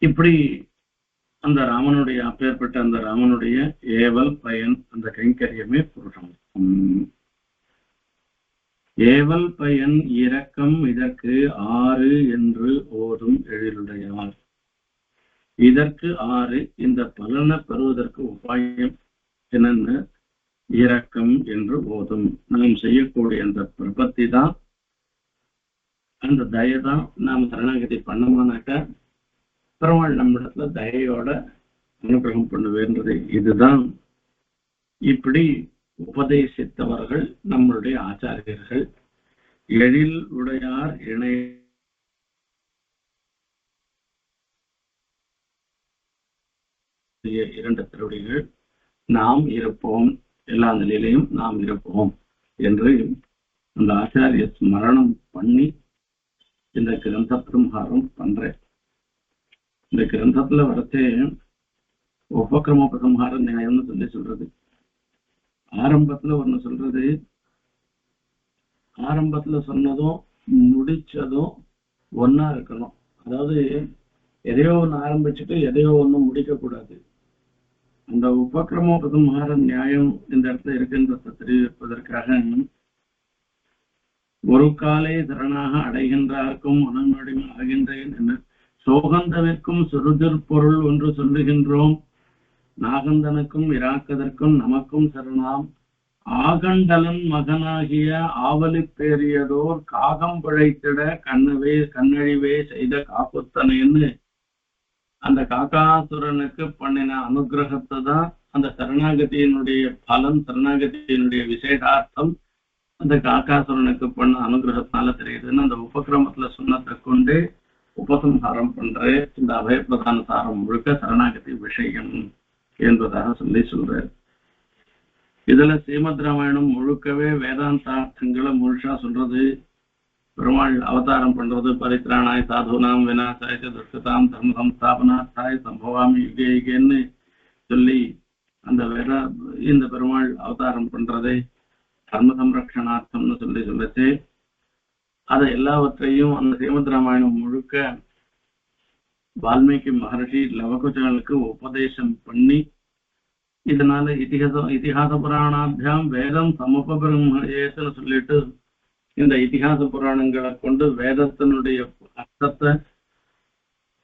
இப்படி அந்த ராமனுடைய அப்பேற்பட்ட அந்த ராமனுடைய ஏவல் பயன் அந்த கைங்கரியமே புருஷம். ஏவல் பயன் இரக்கம் இதற்கு 6 என்று ஓதும் எழிலுடையார். இதற்கு 6 இந்த பலனை பெறுவதற்கு உபாயம் என்னன்னு இரக்கம் என்று ஓதும். நாம் செய்யக்கூடிய அந்த பிரபத்தி தான், அந்த தயதான் நாம் சரணாகதி பண்ணமானாக்க பெருமாள் நம்மிடத்துல தயையோட அனுகிரகம் பண்ணுவேன்றது. இதுதான் இப்படி உபதேசித்தவர்கள் நம்மளுடைய ஆச்சாரியர்கள். எழில் உடையார் இணை 2 திருவடிகள் நாம் இருப்போம், எல்லா நிலையிலையும் நாம் இருப்போம் என்று அந்த ஆச்சாரிய ஸ்மரணம் பண்ணி இந்த கிரந்த பிரம்ஹாரம் பண்றேன். இந்த கிரந்தத்துல வரத்தே உபக்கிரமோபசம்ஹார நியாயம்னு சொல்றது. ஆரம்பத்துல ஒண்ணு சொல்றது, ஆரம்பத்துல சொன்னதும் முடிச்சதும் ஒன்னா இருக்கணும். அதாவது எதையோ ஒண்ணு ஆரம்பிச்சுட்டு எதையோ ஒண்ணு முடிக்க கூடாது. அந்த உபக்கிரமோபசம்ஹார நியாயம் இந்த இடத்துல இருக்குன்றதை தெரிவிப்பதற்காக ஒரு காலை சரணாக அடைகின்றார்க்கும் மனநொடிமை ஆகின்றேன் என சோகந்தவிற்கும் சுருதிர் பொருள் ஒன்று சொல்லுகின்றோம். நாகந்தனுக்கும் இராக்கதற்கும் நமக்கும் சரணாம். ஆகண்டலன் மகனாகிய ஆவலி பேரியதோர் காகம் பிழைத்திட கண்ணழிவே செய்த காப்புத்தனைன்னு அந்த காக்காசுரனுக்கு பண்ணின அனுகிரகத்தை தான் அந்த சரணாகதியினுடைய பலன், சரணாகதியினுடைய விசேஷார்த்தம் அந்த காக்காசுரனுக்கு பண்ண அனுகிரகத்தினால தெரியுதுன்னு அந்த உபக்கிரமத்துல சொன்னதை கொண்டு உபசம்ஹாரம் பண்ற இந்த அபயப்பிரதான சாரம் முழுக்க சரணாகதி விஷயம் என்பதாக சொல்றாரு. இதுல ஸ்ரீமத் ராமாயணம் முழுக்கவே வேதாந்தார்த்தங்களை முழுசா சொல்றது. பெருமாள் அவதாரம் பண்றது பரித்ராணாய் சாதுனாம் விநாசாய துஷ்டதாம் தர்ம சம்ஸ்தாபனார்த்தாய் சம்பவாமி யுகே யுகேன்னு சொல்லி அந்த இந்த பெருமாள் அவதாரம் பண்றதை தர்ம சம்ரக்ஷணார்த்தம்னு சொல்லச்சு அதை எல்லாவற்றையும் அந்த ஸ்ரீமத் ராமாயணம் முழுக்க வால்மீகி மகர்ஷி லவகுஜர்களுக்கு உபதேசம் பண்ணி இதனால இதிகாச புராணாபியாம் வேதம் சமபபிரம்மேன்னு சொல்லிட்டு இந்த இதிகாச புராணங்களை கொண்டு வேதத்தினுடைய அர்த்தத்தை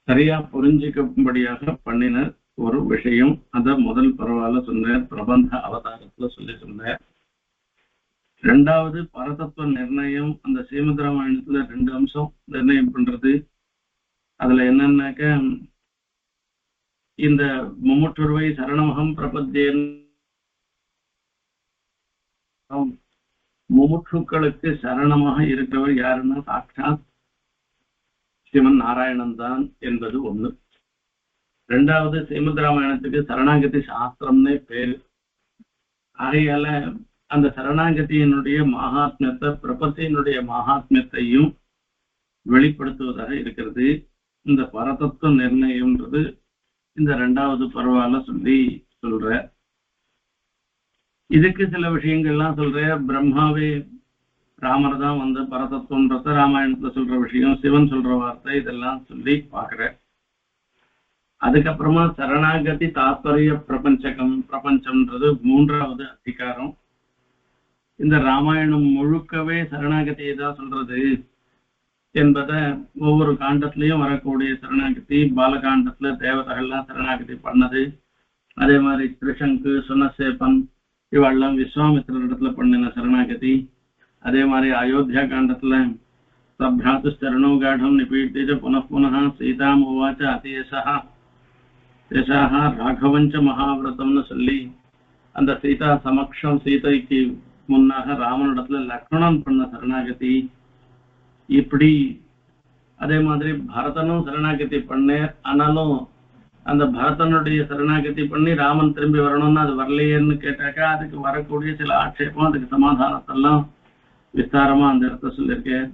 சரியா புரிஞ்சிக்கும்படியாக பண்ணின ஒரு விஷயம். அத முதல் பரவாயில்ல சொன்னார், பிரபந்த அவதாரத்துல சொன்னார். 2வது பரதத்துவ நிர்ணயம். அந்த ஸ்ரீமத் ராமாயணத்துல 2 அம்சம் நிர்ணயம் பண்றது. அதுல என்னன்னாக்க இந்த மும்முற்றுருவை சரணமகம் பிரபத்தியன் முமுட்சுக்களுக்கு சரணமாக இருக்கிறவர் யாருன்னா சாட்சாத் ஸ்ரீமன் நாராயணன் தான் என்பது ஒண்ணு. ரெண்டாவது, ஸ்ரீமத் ராமாயணத்துக்கு சரணாகதி சாஸ்திரம்னே பேரு. ஆகையால அந்த சரணாகதியினுடைய மகாத்மியத்தை, பிரபத்தியினுடைய மகாத்மியத்தையும் வெளிப்படுத்துவதாக இருக்கிறது. இந்த பரதத்துவ நிர்ணயம்ன்றது இந்த ரெண்டாவது பருவால சொல்ற. இதுக்கு சில விஷயங்கள்லாம் சொல்ற. பிரம்மாவே ராமர் தான் வந்து பரதத்துவன்றத ராமாயணத்துல சொல்ற விஷயம், சிவன் சொல்ற வார்த்தை, இதெல்லாம் சொல்லி பாக்குற. அதுக்கப்புறமா சரணாகதி தாத்பரிய பிரபஞ்சம்ன்றது மூன்றாவது அதிகாரம். இந்த ராமாயணம் முழுக்கவே சரணாகதியை தான் சொல்றது என்பதை ஒவ்வொரு காண்டத்திலையும் வரக்கூடிய சரணாகதி. பாலகாண்டத்துல தேவதைகள்லாம் சரணாகதி பண்ணது. அதே மாதிரி திரிசங்கு, சுனசேபன் இவெல்லாம் விஸ்வாமித்திரர் இடத்துல பண்ணின சரணாகதி. அதே மாதிரி அயோத்தியா காண்டத்துல சப்ராத்து சரணோ காடம் நிபீட்டிச்ச புனః சீதாம் உவாச்ச அதியசா ராகவஞ்ச மகாவிரதம்னு சொல்லி அந்த சீதா சமக்ஷம், சீதைக்கு முன்னாக ராமனிடத்துல லக்ஷ்மணன் பண்ண சரணாகதி. இப்படி அதே மாதிரி பரதனும் சரணாகதி பண்ணேன். ஆனாலும் அந்த பரதனுடைய சரணாகதி பண்ணி ராமன் திரும்பி வரணும்னு அது வரலையேன்னு கேட்டாக்கா அதுக்கு வரக்கூடிய சில ஆட்சேபம், அதுக்கு சமாதானத்தெல்லாம் விஸ்தாரமா அந்த இடத்த சொல்லியிருக்கேன்.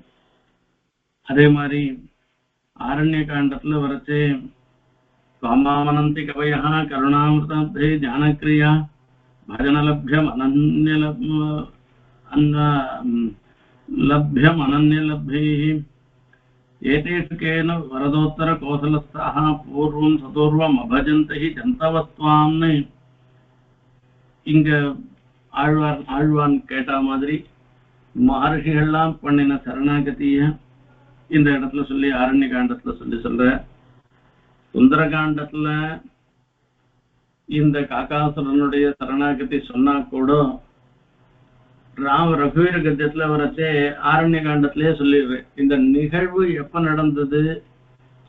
அதே மாதிரி ஆரண்ய காண்டத்துல வரைச்சு சுவாமானந்தி கவயா கருணாமிருதே ஞானக்கிரியா பஜனலப்யம் லப்யம் அனன்யலப்யை ஏதேஷு கேன வரதோத்தர கோசலஸ்தாः பூர்வம் சதூர்வம் அபஜந்தி ஜந்தவத்வாம்னு இங்க ஆழ்வான் கேட்ட மாதிரி மகர்ஷிகள்லாம் பண்ணின சரணாகதிய இந்த இடத்துல சொல்லி ஆரண்ய காண்டத்துல சொல்ற. சுந்தரகாண்டத்துல இந்த காக்காசுரனுடைய சரணாகதி சொன்னா கூட ரகுவீர கத்தியத்துல வரச்சே ஆரண்ய காண்டத்திலேயே சொல்லிடுறேன். இந்த நிகழ்வு எப்ப நடந்தது?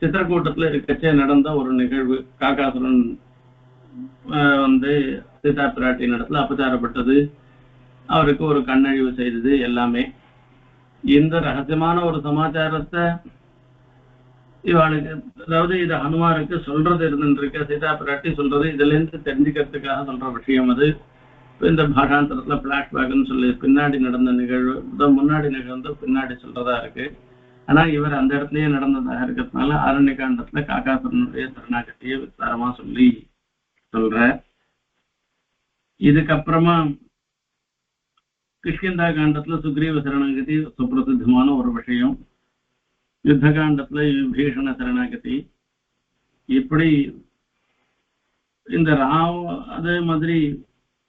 சித்திரக்கூட்டத்துல இருக்கச்சே நடந்த ஒரு நிகழ்வு. காக்காசுரன் வந்து சீதா பிராட்டியின் இடத்துல அபச்சாரப்பட்டது, அவருக்கு ஒரு கண்ணழிவு செய்தது எல்லாமே. இந்த ரகசியமான ஒரு சமாச்சாரத்தை இவாளுக்கு, அதாவது இது ஹனுமாருக்கு சொல்றது இருந்துருக்க, சீதா பிராட்டி சொல்றது இதுல இருந்து தெரிஞ்சுக்கிறதுக்காக சொல்ற விஷயம். அது இந்த பாஷாந்தரத்துல பிளாஷ்பேக்னு சொல்லி பின்னாடி நடந்த நிகழ்வு, முன்னாடி நிகழ்ந்து பின்னாடி சொல்றதா இருக்கு. ஆனா இவர் அந்த இடத்துலயே நடந்ததாக இருக்கிறதுனால ஆரண்ய காண்டத்துல காக்காசுரனுடைய சரணாகதியை விஸ்தாரமா சொல்ற. இதுக்கப்புறமா கிஷ்கிந்தா காண்டத்துல சுக்ரீவ சரணாகதி சுப்பிரசித்தமான ஒரு விஷயம். யுத்த காண்டத்துல விபீஷண சரணாகதி. இப்படி இந்த அதே மாதிரி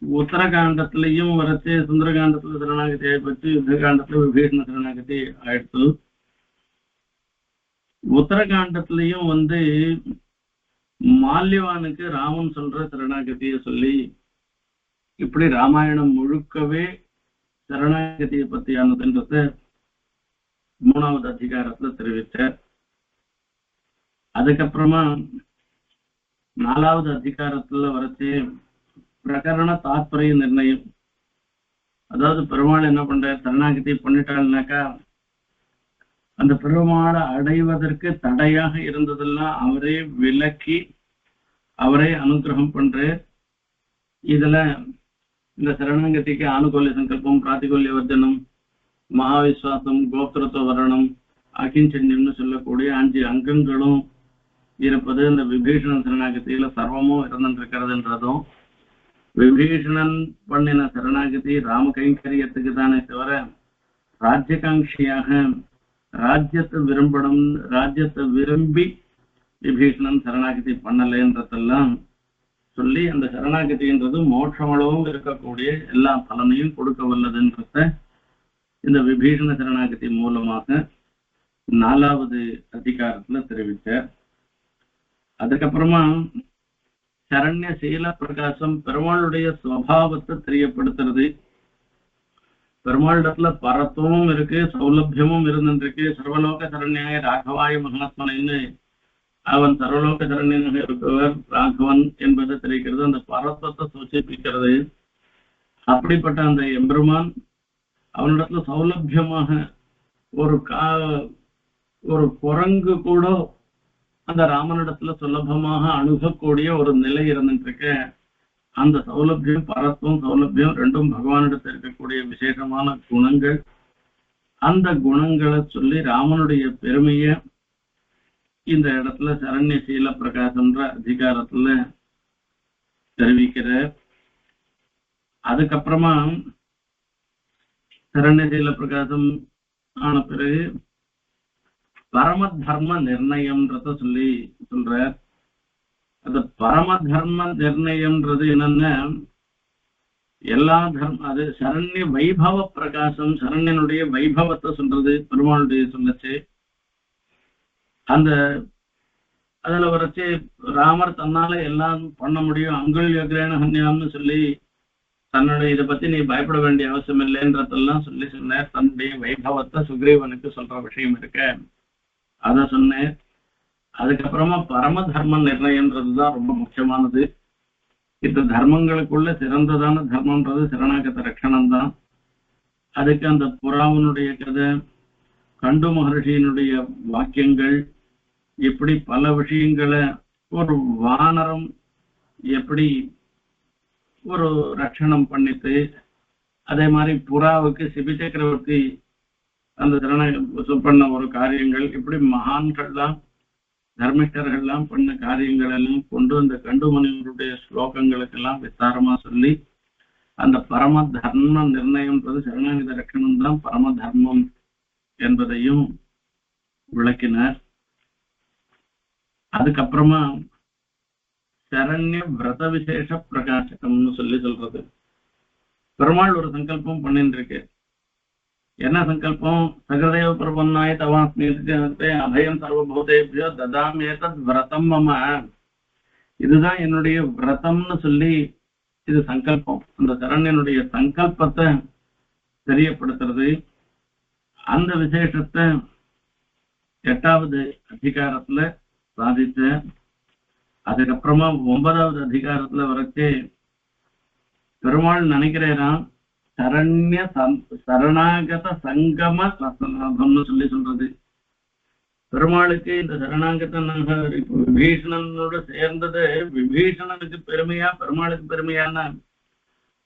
உத்தரகாண்டத்திலையும் வரைச்சு சுந்தரகாண்டத்துல சரணாகதி ஆயிப்போச்சு, யுத்த காண்டத்துல விபீஷண சரணாகதி ஆயிடுச்சு. உத்தரகாண்டத்திலையும் வந்து மால்யவானுக்கு ராமன் சொல்ற சரணாகதியை சொல்லி இப்படி ராமாயணம் முழுக்கவே சரணாகதியை பத்தியானதுன்றத மூணாவது அதிகாரத்துல தெரிவித்தார். அதுக்கப்புறமா நாலாவது அதிகாரத்துல வரைச்சு பிரகரண தாத்பரிய நிர்ணயம். அதாவது பெருமாள் என்ன பண்ற, சரணாகதி பண்ணிட்டாள்னாக்கா அந்த பெருமாளை அடைவதற்கு தடையாக இருந்ததெல்லாம் அவரே விலக்கி அவரே அனுகிரகம் பண்ற. இதுல இந்த சரணாகதிக்கு ஆனுகூல்ய சங்கல்பம், பிராத்திகூல்ய வர்ஜனம், மகாவிஸ்வாசம், கோப்திரத்துவ வரணம், அகிஞ்சன்யம்னு சொல்லக்கூடிய 5 அங்கங்களும் இருப்பது. இந்த விபீஷண சரணாகதியில சர்வமும் இருந்துருக்கிறதுன்றதும், விபீஷணன் பண்ணின சரணாகதி ராம கைங்கரியத்துக்கு தானே தவிர ராஜ்யகாங்கியாக ராஜ்யத்தை விரும்பி விபீஷணன் சரணாகதி பண்ணலைன்றதெல்லாம் சொல்லி அந்த சரணாகதின்றது மோட்சமளவும் இருக்கக்கூடிய எல்லா பலனையும் கொடுக்க வல்லதுன்றத இந்த விபீஷண சரணாகதி மூலமாக நாலாவது அதிகாரத்துல தெரிவித்தார். அதுக்கப்புறமா சரண்ய சீல பிரகாசம் பெருமாளுடைய சுவாவத்தை தெரியப்படுத்துறது. பெருமாளிடத்துல பரத்துவமும் இருக்கு, சௌலபியமும் இருந்துருக்கு. சர்வலோக சரண்யாய ராகவாய மகாத்மனைன்னு அவன் சர்வலோக சரண்யனாக இருப்பவர் ராகவன் என்பதை தெரிவிக்கிறது. அந்த பரத்துவத்தை சூச்சிப்பிக்கிறது. அப்படிப்பட்ட அந்த எம்பெருமான் அவனிடத்துல சௌலபியமாக ஒரு குரங்கு கூட அந்த ராமனிடத்துல சுலபமாக அணுகக்கூடிய ஒரு நிலை இருந்துட்டு இருக்க. அந்த சௌலபியம் பரத்துவம் சௌலபியம் ரெண்டும் பகவானிடத்தில் இருக்கக்கூடிய விசேஷமான குணங்கள். அந்த குணங்களை சொல்லி ராமனுடைய பெருமைய இந்த இடத்துல சரண்ய சீல பிரகாசம்ன்ற அதிகாரத்துல தெரிவிக்கிற. அதுக்கப்புறமா சரண்ய சீல பிரகாசம் ஆன பிறகு பரம தர்ம நிர்ணயம்ன்றத சொல்ற. அது பரம தர்ம நிர்ணயம்ன்றது என்னன்னா எல்லா அது சரண்ய வைபவ பிரகாசம், சரண்யனுடைய வைபவத்தை சொல்றது பெருமாளுடைய சொல்லச்சு. அந்த அதுல வரைச்சு ராமர் தன்னால எல்லாம் பண்ண முடியும், அங்குள் யக்ரேன ஹன்யாம்னு சொல்லி தன்னுடைய இதை பத்தி நீ பயப்பட வேண்டிய அவசியம் இல்லைன்றதெல்லாம் சொல்லி சொன்னார். தன்னுடைய வைபவத்தை சுக்ரீவனுக்கு சொல்ற விஷயம் இருக்க, அத சொன்னேன். அதுக்கப்புறமா பரம தர்ம நிர்ணயம்ன்றதுதான் ரொம்ப முக்கியமானது. இந்த தர்மங்களுக்குள்ள சிறந்ததான தர்மம்ன்றது சரணாகத ரட்சணம் தான். அதுக்கு அந்த புறாவனுடைய கதை, கண்டு மகர்ஷியினுடைய வாக்கியங்கள், இப்படி பல விஷயங்களை ஒரு வானரம் எப்படி ஒரு ரட்சணம் பண்ணிட்டு, அதே மாதிரி புறாவுக்கு சிபி சக்கரவர்த்தி அந்த பண்ண ஒரு காரியங்கள், இப்படி மகான்கள்லாம் தர்மிஷ்டர்கள்லாம் பண்ண காரியங்கள் எல்லாம் கொண்டு அந்த கண்டுமணிகளுடைய ஸ்லோகங்களுக்கெல்லாம் விஸ்தாரமா சொல்லி அந்த பரம தர்ம நிர்ணயம்ன்றது சரணாகத ரட்சணம் தான் பரம தர்மம் என்பதையும் விளக்கினார். அதுக்கப்புறமா சரண்ய விரத விசேஷ பிரகாசகம்னு சொல்றது. பெருமாள் ஒரு சங்கல்பம் பண்ணிட்டு இருக்கு. என்ன சங்கல்பம்? சகதேவ பிரபன்னாய தவாஸ்மி அபயம் சர்வபூதேபியோ ததாம் ஏதத் விரதம் மம. இதுதான் என்னுடைய விரதம்னு சொல்லி இது சங்கல்பம். அந்த சரண்யனுடைய சங்கல்பத்தை தெரியப்படுத்துறது. அந்த விசேஷத்தை 8வது அதிகாரத்துல சாதிச்ச. அதுக்கப்புறமா 9வது அதிகாரத்துல வரைச்சு பெருமாள் நினைக்கிறேன் சரண்ய சரணாகத சங்கம ரசலாபம்னு சொல்றது. பெருமாளுக்கு இந்த சரணாகத விபீஷணனோட சேர்ந்தது விபீஷணனுக்கு பெருமையா பெருமாளுக்கு பெருமையான,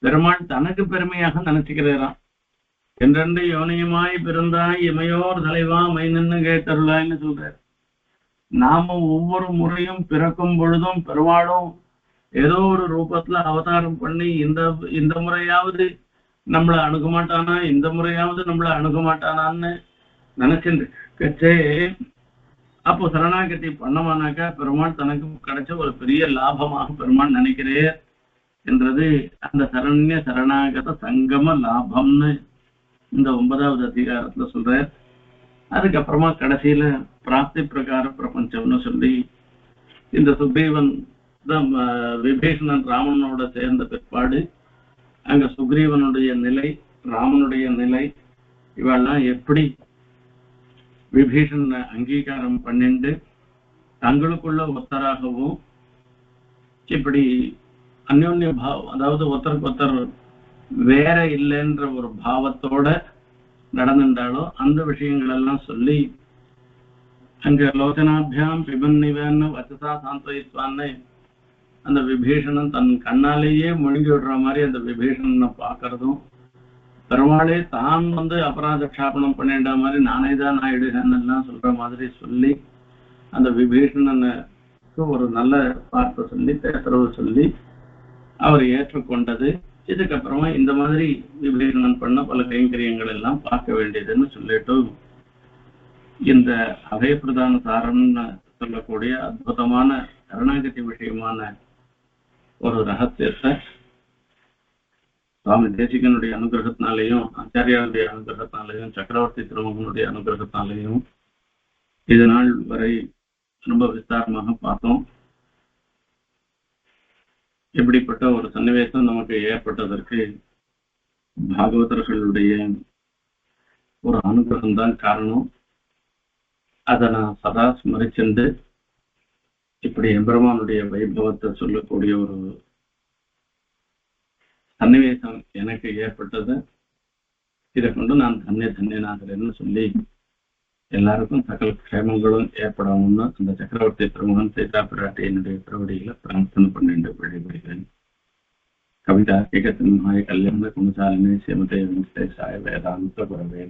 பெருமாள் தனக்கு பெருமையாக நினைச்சுக்கிறாராம். என்றென்று யோனியமாய் பிறந்தாய் இமையோர் தலைவா மைனன்னு கேட்டருளாய்ன்னு சொல்றார். நாம ஒவ்வொரு முறையும் பிறக்கும் பொழுதும் பெருமாளும் ஏதோ ஒரு ரூபத்துல அவதாரம் பண்ணி இந்த முறையாவது நம்மளை அணுக மாட்டானா, இந்த முறையாவது நம்மளை அணுக மாட்டானான்னு நினைச்சுட்டு கச்சே. அப்போ சரணாகதி பண்ணமானாக்கா பெருமாள் தனக்கு கிடைச்ச ஒரு பெரிய லாபமாக பெருமாள் நினைக்கிறேன் என்றது அந்த சரண்ய சரணாகத சங்கம லாபம்னு இந்த 9வது அதிகாரத்துல சொல்றார். அதுக்கப்புறமா கடைசியில பிராப்தி பிரகார பிரபஞ்சம்னு சொல்லி இந்த சுக்ரீவன் விபீஷணன் ராமனோட சேர்ந்த பிற்பாடு அங்க சுக்ரீவனுடைய நிலை, ராமனுடைய நிலை, இவெல்லாம் எப்படி விபீஷணனை அங்கீகாரம் பண்ணிண்டு தங்களுக்குள்ள ஒத்தராகவும் இப்படி அந்யோன்ய பாவம், அதாவது ஒருத்தருக்கு ஒருத்தர் வேற இல்லைன்ற ஒரு பாவத்தோட நடந்துட்டாலோ அந்த விஷயங்கள் எல்லாம் சொல்லி அங்க லோச்சனாபியாம் பிபன்னிவன்னு வச்சசா சாந்தயித்வான்னு அந்த விபீஷணன் தன் கண்ணாலேயே முழுங்கி விடுற மாதிரி அந்த விபீஷணனை பார்க்கறதும், பெருமாளே தான் அபராத க்ஷாபனம் பண்ணிட்ட மாதிரி நானே தான் ஆயிடுறேன்னு சொல்ற மாதிரி சொல்லி அந்த விபீஷணனுக்கு ஒரு நல்ல வார்த்தை சொல்லி பேசுறவு சொல்லி அவர் ஏற்றுக்கொண்டது. இதுக்கப்புறமா இந்த மாதிரி விபீஷணன் பண்ண பல கைங்கரியங்கள் எல்லாம் பார்க்க வேண்டியதுன்னு சொல்லிட்டு இந்த அபயப்பிரதான சாரம்னு சொல்லக்கூடிய அற்புதமான சரணாகதி விஷயமான ஒரு ரகசியத்தை சுவாமி தேசிகனுடைய அனுகிரகத்தினாலையும் ஆச்சாரியாருடைய அனுகிரகத்தினாலையும் சக்கரவர்த்தி திருமகனுடைய அனுகிரகத்தினாலையும் இது நாள் வரை ரொம்ப விஸ்தாரமாக பார்த்தோம். இப்படிப்பட்ட ஒரு சன்னிவேசம் நமக்கு ஏற்பட்டதற்கு பாகவதர்களுடைய ஒரு அனுகிரகம் தான் காரணம். அதை நான் சதா ஸ்மரிச்சுண்டு இப்படி எம்பெருமானுடைய வைபவத்தை சொல்லக்கூடிய ஒரு சன்னிவேசம் எனக்கு ஏற்பட்டது. இதை கொண்டு நான் தன்யநாதரன்னு சொல்லி எல்லாருக்கும் சகல க்ஷேமங்களும் ஏற்படணும்னு அந்த சக்கரவர்த்தி பிரமுகன் சீதா பிராட்டி என்னுடைய திருவடியில பிரார்த்தனை பண்ணிட்டு வழிபடுகிறேன். கவிதா சிம்ஹாய கல்யாண குணசாலினி ஸ்ரீமதே வெங்கடேசாய வேதாந்த குரவே.